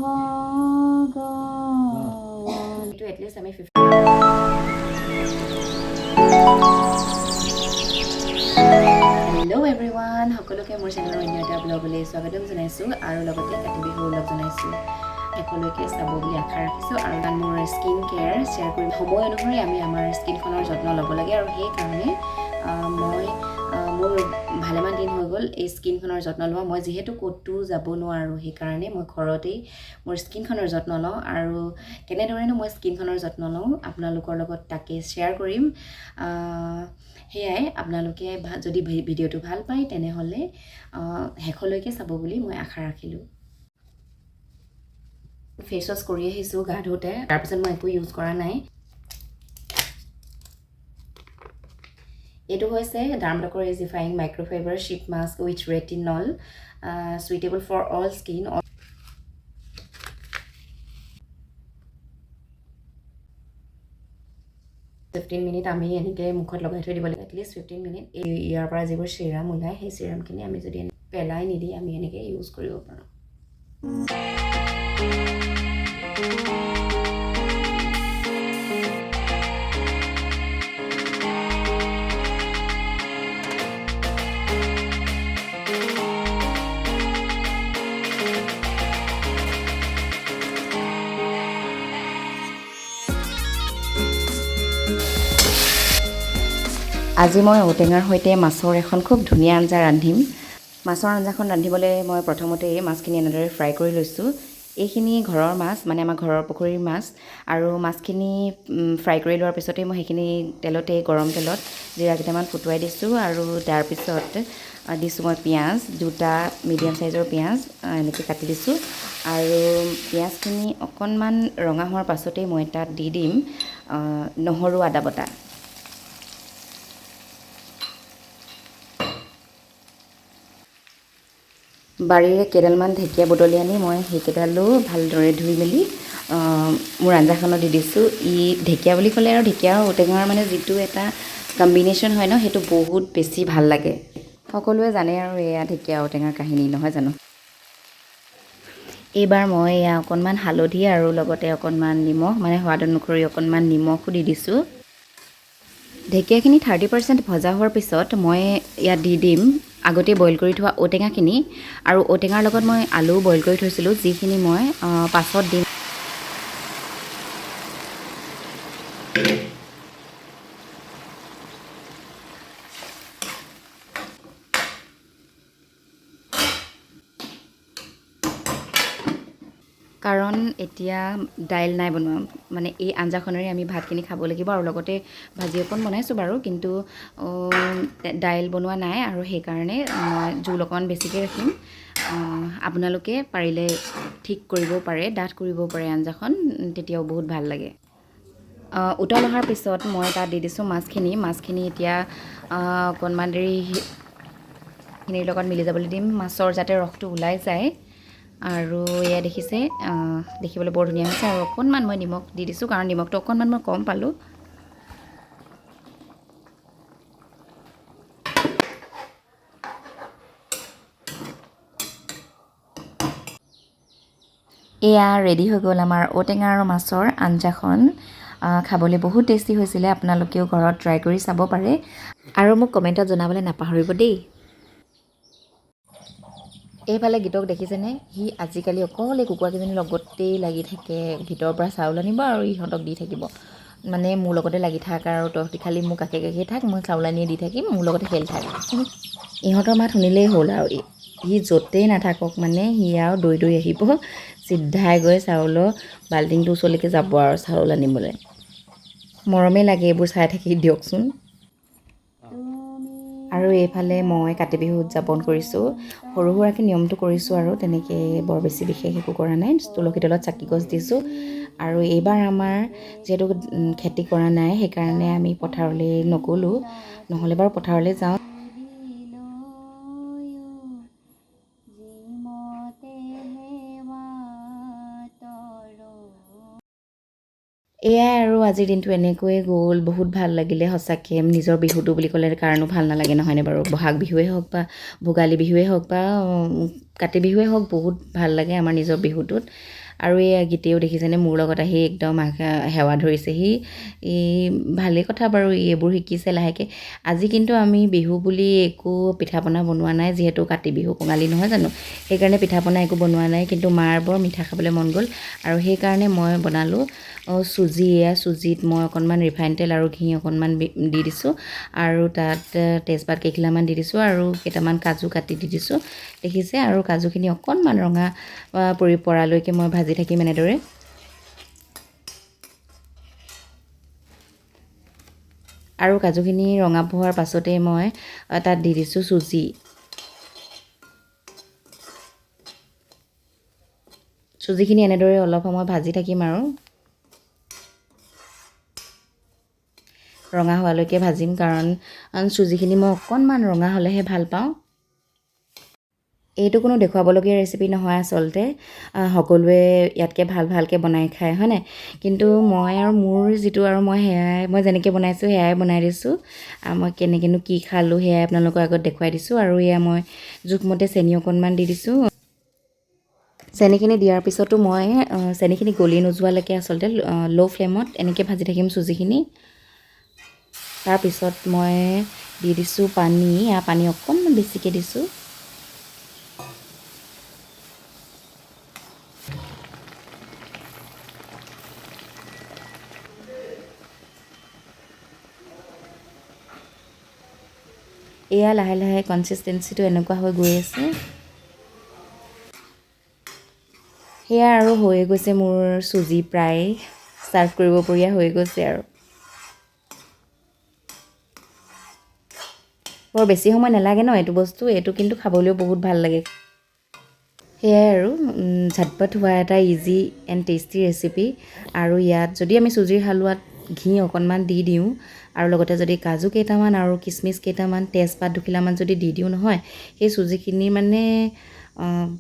ভগৱান এইটো এটলিষ্ট আমি 50 হেল্ল' এভৰিৱান সকলোকে মোৰ চেনেলৰ অন্য এটা ব্লগলৈ স্বাগতম জনাইছোঁ আৰু লগতে কাতি বিহুৰ ব্লগ জনাইছোঁ সকলোকে চাব বুলি আশা ৰাখিছোঁ আৰু মোৰ স্কিন কেয়াৰ শ্বেয়াৰ কৰিম সময় অনুসৰি আমি আমাৰ স্কিনখনৰ যত্ন ল'ব লাগে আৰু সেইকাৰণে মই মোৰ ভালেমান দিন হৈ গ'ল এই স্কিনখনৰ যত্ন লোৱা মই যিহেতু ক'তো যাব নোৱাৰোঁ সেইকাৰণে মই ঘৰতেই মোৰ স্কিনখনৰ যত্ন লওঁ আৰু কেনেদৰেনো মই স্কিনখনৰ যত্ন লওঁ আপোনালোকৰ লগত তাকে শ্বেয়াৰ কৰিম সেয়াই আপোনালোকে যদি ভিডিঅ'টো ভাল পায় তেনেহ'লে শেষলৈকে চাব বুলি মই আশা ৰাখিলোঁ ফেচ ৱাছ কৰি আহিছোঁ গা ধুওঁতে তাৰপিছত মই একো ইউজ কৰা নাই এইটো হৈছে ডাৰ্মাটকৰ age defying microfibre sheet mask with retinol suitable for all skin 15 minute আমি এনেকৈ মুখত লগাই থৈ দিব লাগে এটলিষ্ট 15 মিনিট ইয়াৰ পৰা যিবোৰ চিৰাম ওলায় সেই চিৰামখিনি আমি যদি পেলাই নিদি আমি এনেকৈ ইউজ কৰিব পাৰোঁ আজি মই ঔটেঙাৰ সৈতে মাছৰ এখন খুব ধুনীয়া আঞ্জা ৰান্ধিম মাছৰ আঞ্জাখন ৰান্ধিবলৈ মই প্ৰথমতে এই মাছখিনি এনেদৰে ফ্ৰাই কৰি লৈছোঁ এইখিনি ঘৰৰ মাছ মানে আমাৰ ঘৰৰ পুখুৰীৰ মাছ আৰু মাছখিনি ফ্ৰাই কৰি লোৱাৰ পিছতেই মই সেইখিনি তেলতে গৰম তেলত জিৰা কেইটামান ফুটুৱাই দিছোঁ আৰু তাৰপিছত দিছোঁ মই পিঁয়াজ দুটা মিডিয়াম চাইজৰ পিঁয়াজ এনেকৈ কাটি দিছোঁ আৰু পিঁয়াজখিনি অকণমান ৰঙা হোৱাৰ পাছতেই মই তাত দি দিম নহৰু আদা বটা বাৰীৰে কেইডালমান ঢেকীয়া বুটলি আনি মই সেইকেইডালো ভালদৰে ধুই মেলি মোৰ আঞ্জাখনত দি দিছোঁ ঢেকীয়া বুলি ক'লে আৰু ঢেকীয়া আৰু ঔটেঙাৰ মানে যিটো এটা কম্বিনেশ্যন হয় ন সেইটো বহুত বেছি ভাল লাগে সকলোৱে জানে আৰু এয়া ঢেকীয়া ঔটেঙাৰ কাহিনী নহয় জানো এইবাৰ মই এয়া অকণমান হালধি আৰু লগতে অকণমান নিমখ মানে সোৱাদ অনুসৰি অকণমান নিমখো দি দিছোঁ ঢেকীয়াখিনি 30% ভজা হোৱাৰ পিছত মই ইয়াত দি দিম আগতে বইল কৰি থোৱা ঔটেঙাখিনি আৰু ঔটেঙাৰ লগত মই আলু বইল কৰি থৈছিলোঁ যিখিনি মই পাছত দিম কাৰণ এতিয়া দাইল নাই বনোৱা মানে এই আঞ্জাখনেৰে আমি ভাতখিনি খাব লাগিব আৰু লগতে ভাজি অকণ বনাইছোঁ বাৰু কিন্তু দাইল বনোৱা নাই আৰু সেইকাৰণে মই জোল অকণমান বেছিকৈ ৰাখিম আপোনালোকে পাৰিলে ঠিক কৰিব পাৰে ডাঠ কৰিব পাৰে আঞ্জাখন তেতিয়াও বহুত ভাল লাগে উতল অহাৰ পিছত মই তাত দি দিছোঁ মাছখিনি এতিয়া অকণমান দেৰি খিনিৰ লগত মিলি যাবলৈ দিম মাছৰ যাতে ৰসটো ওলাই যায় আৰু এয়া দেখিছে দেখিবলৈ বৰ ধুনীয়া হৈছে আৰু অকণমান মই নিমখ দি দিছোঁ কাৰণ নিমখটো অকণমান মই কম পালোঁ এয়া ৰেডি হৈ গ'ল আমাৰ ঔটেঙা আৰু মাছৰ আঞ্জাখন খাবলৈ বহুত টেষ্টি হৈছিলে আপোনালোকেও ঘৰত ট্ৰাই কৰি চাব পাৰে আৰু মোক কমেণ্টত জনাবলৈ নাপাহৰিব দেই এইফালে গীতক দেখিছেনে সি আজিকালি অকল এই কুকুৰাকেইজনীৰ লগতেই লাগি থাকে ভিতৰৰ পৰা চাউল আনিব আৰু ইহঁতক দি থাকিব মানে মোৰ লগতে লাগি থাক আৰু তহঁতি খালি মোক কাষে কাষে থাক মই চাউল আনিয়ে দি থাকিম মোৰ লগতে খেলি থাক ইহঁতৰ মাত শুনিলেই হ'ল আৰু সি য'তেই নাথাকক মানে সি আৰু দৌৰি দৌৰি আহিব চিধাই গৈ চাউলৰ বাল্টিংটোৰ ওচৰলৈকে যাব আৰু চাউল আনিবলৈ মৰমেই লাগে এইবোৰ চাই থাকি দিয়কচোন আৰু এইফালে মই কাতি বিহু উদযাপন কৰিছোঁ সৰু সুৰাকৈ নিয়মটো কৰিছোঁ আৰু তেনেকৈ বৰ বেছি বিশেষ একো কৰা নাই তুলসী তলত চাকি গছ দিছোঁ আৰু এইবাৰ আমাৰ যিহেতু খেতি কৰা নাই সেইকাৰণে আমি পথাৰলৈ নগ'লোঁ নহ'লে বাৰু পথাৰলৈ যাওঁ এয়াই আৰু আজিৰ দিনটো এনেকৈয়ে গ'ল বহুত ভাল লাগিলে সঁচাকৈ নিজৰ বিহুটো বুলি ক'লে কাৰণো ভাল নালাগে নহয়নে বাৰু বহাগ বিহুৱে হওক বা ভোগালী বিহুৱে হওক বা কাতি বিহুৱে হওক বহুত ভাল লাগে আমাৰ নিজৰ বিহুটোত আৰু এই গীতেও দেখিছেনে মোৰ লগত আহি একদম সেৱা ধৰিছেহি। ভালেই কথা বাৰু, এইবোৰ শিকিছে লাহেকৈ। আজি কিন্তু আমি বিহু বুলি একো পিঠা পনা বনোৱা নাই, যিহেতু কাতি বিহু কঙালী নহয় জানো, সেইকাৰণে পিঠা পনা একো বনোৱা নাই। কিন্তু মাৰ বৰ মিঠা খাবলৈ মন গ'ল আৰু সেইকাৰণে মই বনালোঁ চুজি। চুজিত মই অকণমান ৰিফাইন তেল আৰু ঘি অকণমান দি দিছোঁ আৰু তাত তেজপাত কেইখিলামান দি দিছোঁ আৰু কেইটামান কাজু কাটি দি দিছোঁ, দেখিছে। আৰু কাজুখিনি অকণমান ৰঙা পৰালৈকে মই ভাজি থাকিম এনেদৰে। আৰু কাজুখিনি ৰঙা হোৱাৰ পাছতে মই তাত দি দিছোঁ চুজি। চুজিখিনি এনেদৰে অলপ সময় ভাজি থাকিম আৰু ৰঙা হোৱালৈকে ভাজিম, কাৰণ চুজিখিনি মই অকণমান ৰঙা হ'লেহে ভাল পাওঁ। এইটো কোনো দেখুৱাবলগীয়া ৰেচিপি নহয় আচলতে, সকলোৱে ইয়াতকৈ ভালকৈ বনাই খায় হয় নাই, কিন্তু মই আৰু মোৰ যিটো আৰু মই যেনেকৈ বনাইছোঁ সেয়াই বনাই দিছোঁ। মই কেনেকৈনো কি খালোঁ সেয়াই আপোনালোকৰ আগত দেখুৱাই দিছোঁ। আৰু এয়া মই জোখমতে চেনি অকণমান দি দিছোঁ। চেনিখিনি দিয়াৰ পিছতো মই চেনিখিনি গলি নোযোৱালৈকে আচলতে ল' ফ্লেমত এনেকৈ ভাজি থাকিম চুজিখিনি। তাৰপিছত মই দি দিছোঁ পানী। পানী অকণমান বেছিকৈ দিছোঁ। এয়া লাহে লাহে কনচিষ্টেঞ্চিটো এনেকুৱা হৈ গৈ আছে। সেয়া আৰু হৈ গৈছে মোৰ চুজি, প্ৰায় ছাৰ্ভ কৰিবপৰীয়া হৈ গৈছে আৰু। বৰ বেছি সময় নালাগে ন এইটো বস্তু, এইটো কিন্তু খাবলৈও বহুত ভাল লাগে। সেয়াই আৰু ঝটপট হোৱা এটা ইজি এণ্ড টেষ্টি ৰেচিপি। আৰু ইয়াত যদি আমি চুজিৰ হালোৱাত ঘি অকণমান দি দিওঁ আৰু লগতে যদি কাজু কেইটামান আৰু কিচমিচ কেইটামান, তেজপাত দুখিলামান যদি দি দিওঁ নহয়, সেই চুজিখিনি মানে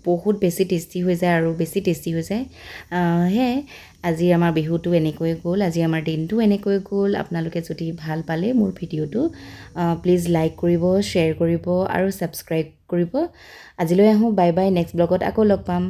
বহুত বেছি টেষ্টি হৈ যায় আৰু বেছি টেষ্টি হৈ যায়। সেয়াই আজি আমাৰ বিহুটো এনেকৈ গ'ল, আজি আমাৰ দিনটো এনেকৈ গ'ল। আপোনালোকে যদি ভাল পালে মোৰ ভিডিঅ'টো প্লিজ লাইক কৰিব, শ্বেয়াৰ কৰিব আৰু ছাবস্ক্ৰাইব কৰিব। আজিলৈ আহোঁ, বাই বাই। নেক্সট ব্লগত আকৌ লগ পাম।